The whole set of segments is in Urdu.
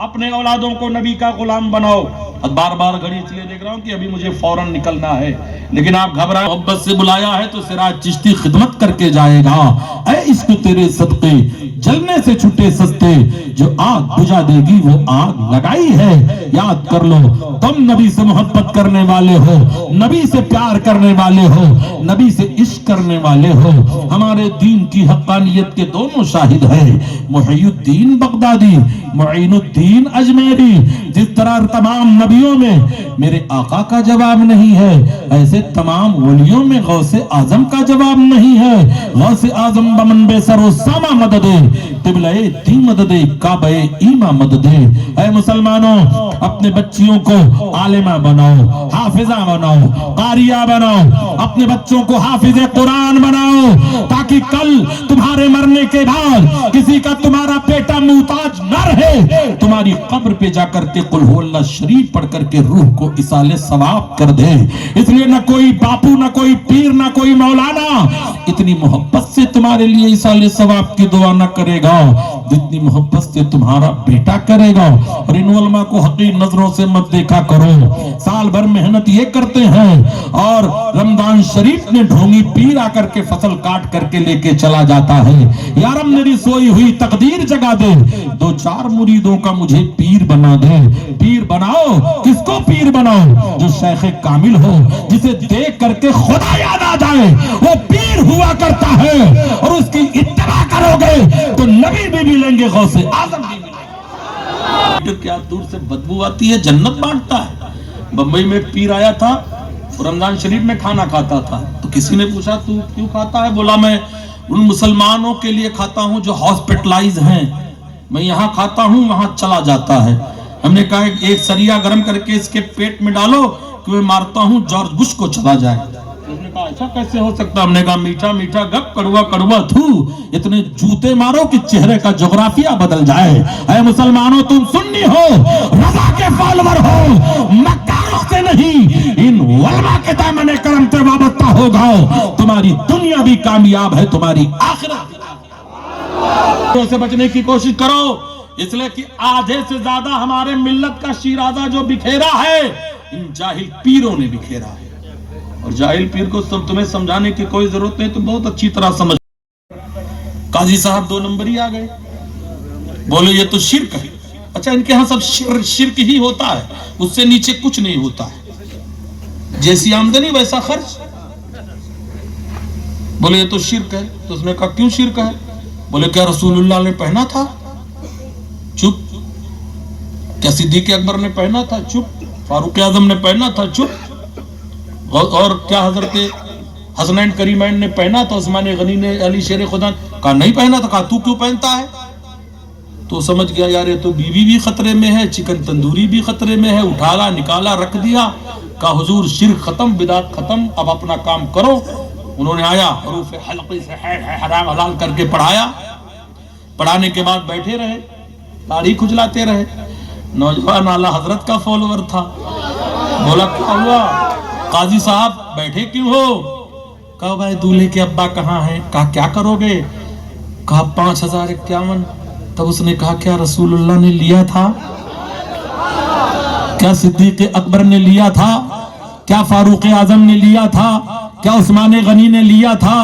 اپنے اولادوں کو نبی کا غلام بناؤ. بار بار گھڑی اس لیے دیکھ رہا ہوں کہ ابھی مجھے فوراً نکلنا ہے، لیکن آپ گھبرائے، محبت سے بلایا ہے تو سراج چشتی خدمت کر کے جائے گا. اے عشق تیرے صدقے جلنے سے چھٹے سستے، جو آگ بجھا دے گی وہ آگ لگائی ہے. یاد کر لو تم نبی سے محبت کرنے والے ہو، نبی سے پیار کرنے والے ہو، نبی سے عشق کرنے والے ہو. ہمارے دین کی حقانیت کے دونوں شاہد ہیں، محی الدین بغدادی، معین الدین اجمیری. جس طرح تمام نبیوں میں میرے آقا کا جواب نہیں ہے، ایسے تمام ولیوں میں غوث اعظم کا جواب نہیں ہے. غوث اعظم بمن بے سر و ساما مدد، قبلہ دین مدد، کعبہ ایمہ مدد. اے مسلمانوں، اپنے بچیوں کو عالمہ بناؤ، حافظہ بناؤ، قاریہ بناؤ، اپنے بچوں کو حافظ قرآن بناؤ، تاکہ کل تمہارے مرنے کے بعد کسی کا تمہارا بیٹا محتاج نہ رہے، تمہاری قبر پہ جا کر کے قل هو اللہ شریف پڑھ کر کے روح کو اصال ثواب کر دے. اس لیے نہ کوئی باپو، نہ کوئی پیر، نہ کوئی مولانا اتنی محبت سے تمہارے لیے اصال ثواب کی دعا نہ کرے گا جتنی محبت سے تمہارا بیٹا کرے گا. اور ان علماء کو حقیر نظروں سے مت دیکھا کرو، سال بھر محنت یہ کرتے ہیں اور رمضان شریف میں ڈھونگی پیر آ کر کے فصل کاٹ کر کے لے کے چلا جاتا ہے. یارم میری سوئی ہوئی تقدیر جگا دے، دو چار مریدوں کا مجھے پیر بنا دے. پیر بناؤ، کس کو پیر بناؤ؟ جو شیخ کامل ہو، جسے دیکھ کر کے خدا یاد آ جائے، وہ پیر ہوا کرتا ہے. اور اس کی اتباع کرو گے تو نبی بھی ملیں گے، غوث اعظم بھی ملیں گے. کیا دور سے بدبو آتی ہے، جنت بانٹتا ہے. بمبئی میں ایک پیر آیا تھا، رمضان شریف میں کھانا کھاتا تھا، تو کسی نے پوچھا تو کیوں کھاتا ہے؟ بولا میں ان مسلمانوں کے لیے کھاتا ہوں جو ہاسپٹلائز ہیں، میں یہاں کھاتا ہوں وہاں چلا جاتا ہے. ہم نے کہا ایک سریا گرم کر کے اس کے پیٹ میں ڈالو کہ میں مارتا ہوں جارج بش کو چلا جائے. اس نے کہا ایسا کیسے ہو سکتا؟ ہم نے کہا میٹھا میٹھا گپ، کڑوا کڑوا تھو، اتنے جوتے مارو کہ چہرے کا جغرافیہ بدل جائے. اے مسلمانوں، تم سنی ہو، رضا کے فالور ہو، مکاروں سے نہیں، ان علماء کے دامن کرم سے وابستہ ہو گاؤ. تمہاری دنیا بھی کامیاب ہے، تمہاری آخرت سے بچنے کی کوشش کرو. اس لئے کہ آدھے سے زیادہ ہمارے ملت کا شیرازہ جو بکھیرا ہے، ان جاہل پیروں نے بکھیرا ہے. اور جاہل پیر کو تمہیں سمجھانے کی کوئی ضرورت نہیں، تم بہت اچھی طرح سمجھ. قاضی صاحب 2 نمبری آ گئے، بولے یہ تو شرک ہے. اچھا، ان کے ہاں سب شرک ہی ہوتا ہے، اس سے نیچے کچھ نہیں ہوتا ہے، جیسی آمدنی ویسا خرچ. بولے یہ تو شرک ہے. تو اس نے کہا کیوں شرک ہے؟ بولے کیا رسول اللہ نے پہنا تھا؟ چپ. کیا صدیق اکبر نے پہنا تھا؟ چپ. فاروق اعظم نے پہنا تھا؟ چپ. اور کیا حضرت حسنین کریمین نے پہنا تھا؟ عثمان غنی نے، علی شیر خدا؟ کہا نہیں پہنا تھا. کہا تو کیوں پہنتا ہے؟ تو سمجھ گیا یار یہ تو بیوی بھی خطرے میں ہے، چکن تندوری بھی خطرے میں ہے، اٹھالا نکالا رکھ دیا. کہا حضور شرک ختم، بدعت ختم، اب اپنا کام کرو. انہوں نے آیا حروف حلقی سے حرام حلال کر کے پڑھایا. پڑھانے کے بعد بیٹھے رہے، داڑھی کھجلاتے رہے. نوجوان اعلی حضرت کا فالوور تھا، بولا کیا ہوا؟ قاضی صاحب بیٹھے کیوں ہو؟ کہا بھائی دولہے کے ابا کہاں ہیں؟ کہا کیا کرو گے؟ کہا 5051. تب اس نے کہا کیا رسول اللہ نے لیا تھا؟ کیا صدیق اکبر نے لیا تھا؟ کیا فاروق اعظم نے لیا تھا؟ کیا عثمان غنی نے لیا تھا؟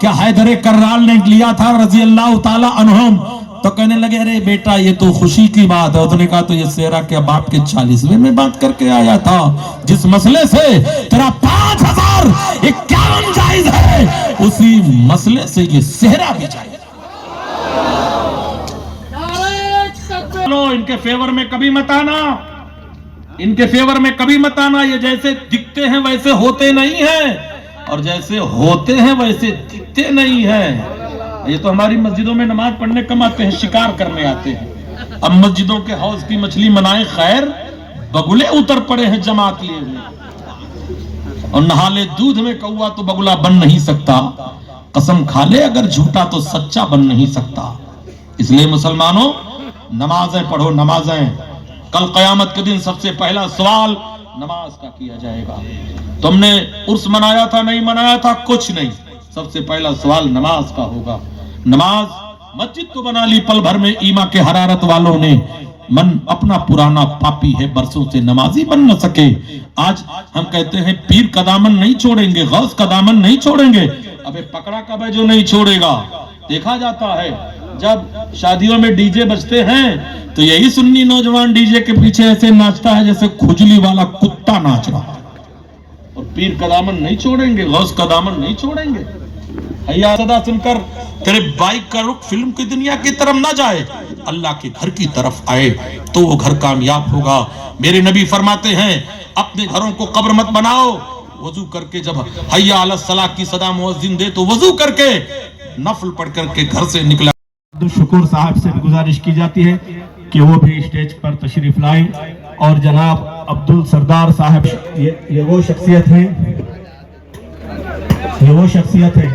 کیا حیدر کررال نے لیا تھا رضی اللہ تعالی عنہم؟ تو کہنے لگے ارے بیٹا یہ تو خوشی کی بات ہے. اس نے کہا تو یہ سیرا کے باپ کے 40ویں میں بات کر کے آیا تھا. جس مسئلے سے تیرا 5051 جائز ہے، اسی مسئلے سے یہ سہرا بھی جائز ہے. ان کے فیور میں کبھی مت آنا، ان کے فیور میں کبھی مت آنا. یہ جیسے دکھتے ہیں ویسے ہوتے نہیں ہیں، اور جیسے ہوتے ہیں ویسے دکھتے نہیں ہیں. یہ تو ہماری مسجدوں میں نماز پڑھنے کم آتے ہیں، شکار کرنے آتے ہیں. اب مسجدوں کے حوض کی مچھلی منائے خیر، بگلے اتر پڑے ہیں جماعت لیے ہوئے. اور نہا لے دودھ میں کوا تو بگلا بن نہیں سکتا، قسم کھا لے اگر جھوٹا تو سچا بن نہیں سکتا. اس لیے مسلمانوں نمازیں پڑھو، نمازیں. کل قیامت کے دن سب سے پہلا سوال نماز کا کیا جائے گا. تم نے عرس منایا تھا نہیں منایا تھا کچھ نہیں، سب سے پہلا سوال نماز کا ہوگا. نماز مسجد تو بنا لی پل بھر میں ایما کے حرارت والوں نے، من اپنا پرانا پاپی ہے برسوں سے نمازی بن نہ سکے. آج ہم کہتے ہیں پیر کا دامن نہیں چھوڑیں گے, غوث کا دامن نہیں چھوڑیں گے. ابے پکڑا کب ہے جو نہیں چھوڑے گا. دیکھا جاتا ہے جب شادیوں میں ڈی جے بجتے ہیں تو یہی سنی نوجوان ڈی جے کے پیچھے ایسے ناچتا ہے جیسے کھجلی والا کتا ناچ رہا. اور پیر کا دامن نہیں چھوڑیں گے, غوث کا دامن نہیں چھوڑیں گے. حیا صدا سن کر تیرے بائک کا رخ فلم کی دنیا کی طرف نہ جائے, اللہ کے گھر کی طرف آئے تو وہ گھر کامیاب ہوگا. میرے نبی فرماتے ہیں اپنے گھروں کو قبر مت بناؤ. وضو کر کے جب حیا علی الصلاۃ کی صدا مؤذن دے تو وضو کر کے نفل پڑھ کر کے گھر سے نکلا. عبدالشکور صاحب سے گزارش کی جاتی ہے کہ وہ بھی اسٹیج پر تشریف لائیں. اور جناب عبدال سردار صاحب, یہ وہ شخصیت ہے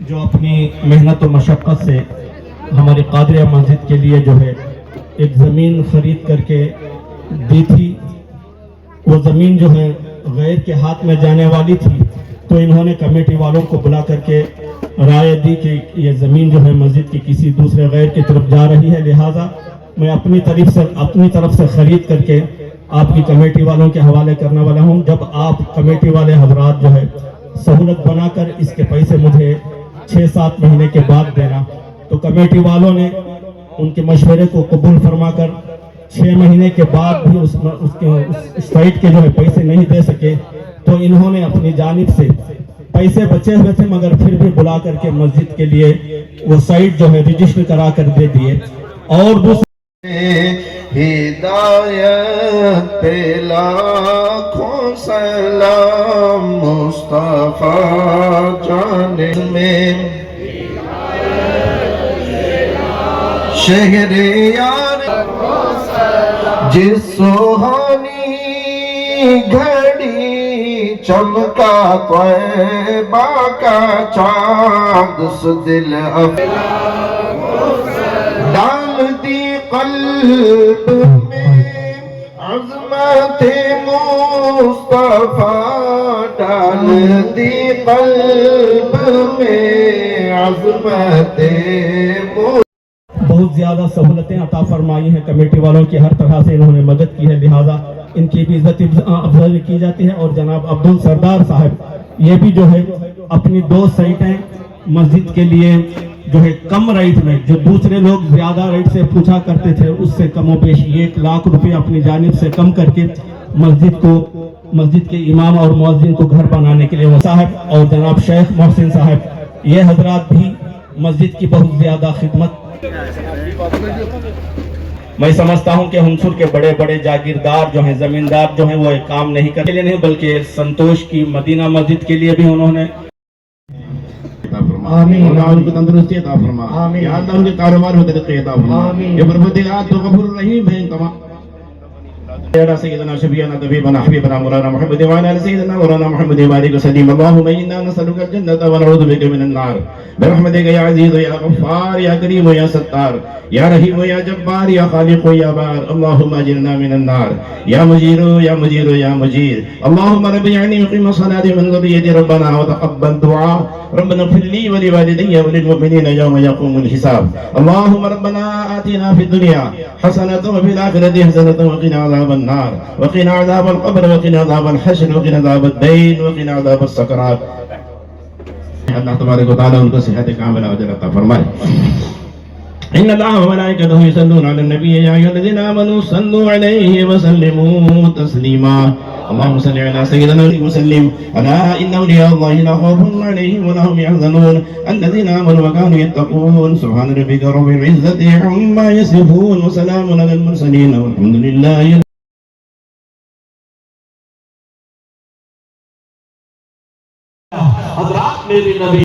جو اپنی محنت و مشقت سے ہماری قادریہ مسجد کے لیے جو ہے ایک زمین خرید کر کے دی تھی. وہ زمین جو ہے غیر کے ہاتھ میں جانے والی تھی, تو انہوں نے کمیٹی والوں کو بلا کر کے رائے دی کہ یہ زمین جو ہے مسجد کی کسی دوسرے غیر کی طرف جا رہی ہے, لہٰذا میں اپنی طرف سے خرید کر کے آپ کی کمیٹی والوں کے حوالے کرنے والا ہوں. جب آپ کمیٹی والے حضرات جو ہے سہولت بنا کر اس کے پیسے مجھے 6-7 مہینے کے بعد دینا, تو کمیٹی والوں نے ان کے مشورے کو قبول فرما کر 6 مہینے کے بعد بھی اس سائٹ کے جو ہے پیسے نہیں دے سکے. تو انہوں نے اپنی جانب سے پیسے بچے ہوئے تھے مگر پھر بھی بلا کر کے مسجد کے لیے وہ سائٹ جو ہے رجسٹر کرا کر دے دیے. اور دوسرے ہدایت پہ لاکھوں سلام مصطفیٰ جانے میں شہر یار جس سوہانی گھڑی چمکا طیبہ کا چاند اس دل ڈال دی قلب میں عظمت مصطفیٰ, ڈال دی قلب میں عظمت مصطفیٰ. بہت زیادہ سہولتیں عطا فرمائی ہیں کمیٹی والوں کی, ہر طرح سے انہوں نے مدد کی ہے, لہٰذا ان کی بھی عزت افضائی کی جاتی ہے. اور جناب عبدال سردار صاحب یہ بھی جو ہے اپنی 2 سائٹیں مسجد کے لیے جو ہے کم ریٹ میں, جو دوسرے لوگ زیادہ ریٹ سے پوچھا کرتے تھے اس سے کم و بیش 1 لاکھ روپے اپنی جانب سے کم کر کے مسجد کے امام اور مؤذن کو گھر بنانے کے لیے وہ صاحب اور جناب شیخ محسن صاحب یہ حضرات بھی مسجد کی بہت زیادہ خدمت. میں سمجھتا ہوں کہ ہنسور کے بڑے بڑے جاگیردار جو ہیں, زمیندار جو ہیں, وہ ایک کام نہیں کرنے نہیں بلکہ سنتوش کی مدینہ مسجد کے لیے بھی انہوں نے آمین. اللہ ان کو تندرستی عطا فرما, یا اللہ ان کے کاروبار میں ترقی عطا فرما. یہ پروردگار تو غفور رحیم ہے. تمام سيدنا شفيعنا طبيبنا حبيبنا مولانا محمد وعلى سيدنا مولانا محمد وبارك وسلم. اللهم انا نسالك الجنه ونعوذ بك من النار برحمتك يا عزيز يا غفار يا كريم يا ستار يا رحيم يا جبار يا خالق يا بار. اللهم اجرنا من النار يا مجير يا مجير يا مجير. اللهم رب يعني يقيم الصلاه من ذريتي ربنا وتقبل دعاء. ربنا اغفر لي ولوالدي وللمؤمنين يوم يقوم الحساب. اللهم ربنا آتنا في الدنيا حسنة وفي الآخرة حسنة وقنا عذاب النار وقنا عذاب القبر وقنا عذاب الحشر وقنا عذاب الدين وقنا عذاب السكرات. اللہ تبارک و تعالی ان کو صحت کاملہ اجر عطا فرمائے. ان اللہ وملائکته یصلون علی النبی یا ایھا الذین آمنوا صلوا علیہ وسلموا تسلیما. اللهم صل على سيدنا وسلم. الا ان اولیاء الله لا خوف عليهم ولا هم يحزنون الذين امنوا وكانوا يتقون. سبحان ربك رب العزة عما يصفون وسلام على المرسلين والحمد لله. حضرات میرے نبی